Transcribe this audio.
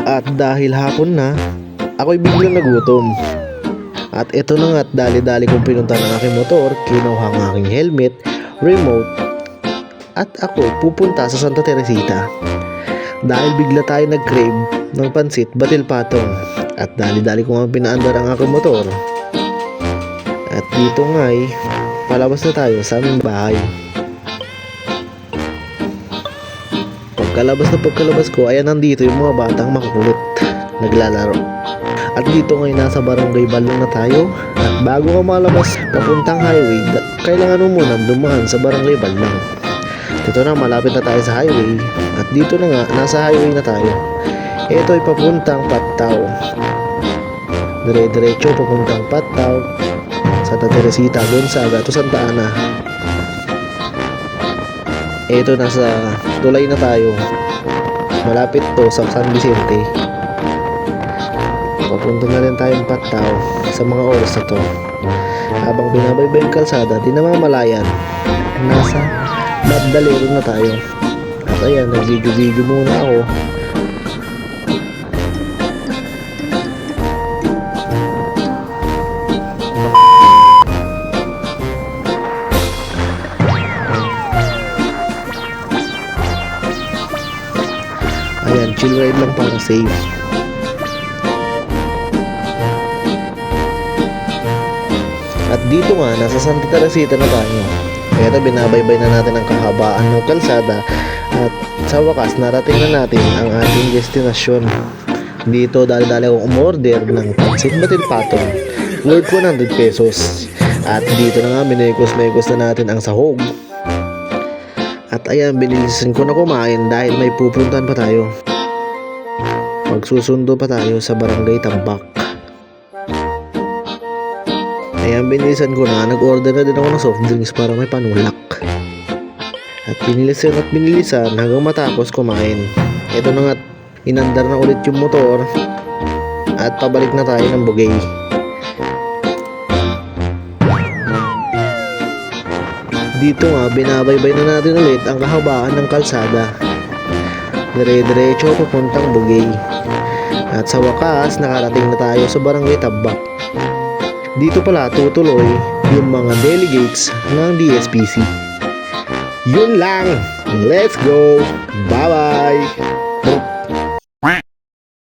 At dahil hapon na, ako'y biglang nagutom. At ito na nga't dali-dali kong pinunta ng aking motor, kinuha ang aking helmet, remote, at ako'y pupunta sa Santa Teresita. Dahil bigla tayo nag-crave ng pansit batil patong. At dali-dali ko nga pinaandar ang aking motor. At dito nga'y palabas na tayo sa aming bahay. Pagkalabas ko, ayan nandito yung mga batang makukulit naglalaro. At dito ngayon nasa barangay Balong na tayo. At bago ka malabas papuntang highway, kailangan mo muna dumaan sa barangay Balong. Dito na, malapit na tayo sa highway. At dito na nga, nasa highway na tayo. Ito ay papuntang Patao. Dire-diretso papuntang Patao, Santa Teresita, Gonzaga to Santa Ana. Ito, nasa tulay na tayo. Malapit to sa San Vicente. Papunta na rin tayong Patao sa mga oras na to. Habang binabaybay ang kalsada, di namamalayan, nasa Magdalero na tayo. At ayan, nag-video muna ako. Ayan, chill ride lang para safe. At dito nga, nasa Santa Teresita na tayo. Kaya binabaybay na natin ang kahabaan ng kalsada. At sa wakas, narating na natin ang ating destinasyon. Dito, dali-dali akong umorder ng pansit batil patong worth 100 pesos. At dito na nga, minekos na natin ang sahog. At ayan, binilisan ko na kumain dahil may pupuntahan pa tayo. Magsusundo pa tayo sa barangay Tambak. Ayan, binilisan ko na. Nag-order na din ako ng soft drinks para may panulak. At binilisan hanggang matapos kumain. Ito na nga, inandar na ulit yung motor. At pabalik na tayo ng Bugay. Dito nga, binabaybay na natin ulit ang kahabaan ng kalsada. Dire-diretso papuntang Bugay. At sa wakas, nakarating na tayo sa barangay Tambak. Dito pala tutuloy yung mga delegates ng DSPC. Yun lang! Let's go! Bye-bye!